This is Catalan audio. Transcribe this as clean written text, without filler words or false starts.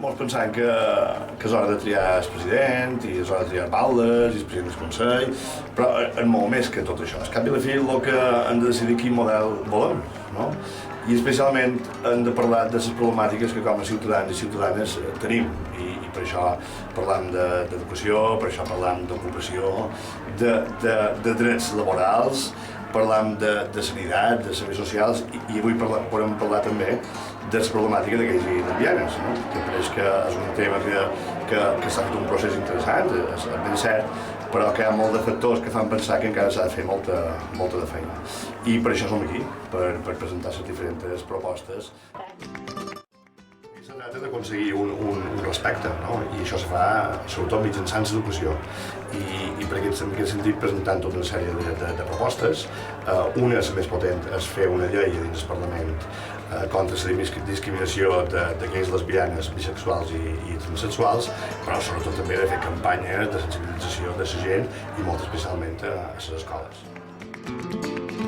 molts pensant que és hora de triar el president i és hora de triar baldes i el president del Consell, però és molt més que tot això. Al cap i a la fi el que hem de decidir quin model volem, no? I especialment hem de parlar de les problemàtiques que com a ciutadans i ciutadanes tenim i per això parlam d'educació, per això parlam d'ocupació, de drets laborals, parlam de sanitat, de serveis socials i avui podem parlar també de la problemàtica d'aquells lesbianes, no? Que pareix que és un tema que s'ha fet un procés interessant, és ben cert, però que hi ha molts de factors que fan pensar que encara s'ha de fer molta de feina. I per això som aquí, per presentar les diferents propostes. Se tracta d'aconseguir un respecte, no? I això se fa sobretot mitjançant l'educació. I per aquest sentit presentant tota una sèrie de propostes. Una, la més potent, és fer una llei dins del Parlament contra la discriminació d'aquells lesbianes, bisexuals i transsexuals, però sobretot també de fer campanyes de sensibilització de la gent i molt especialment a les escoles.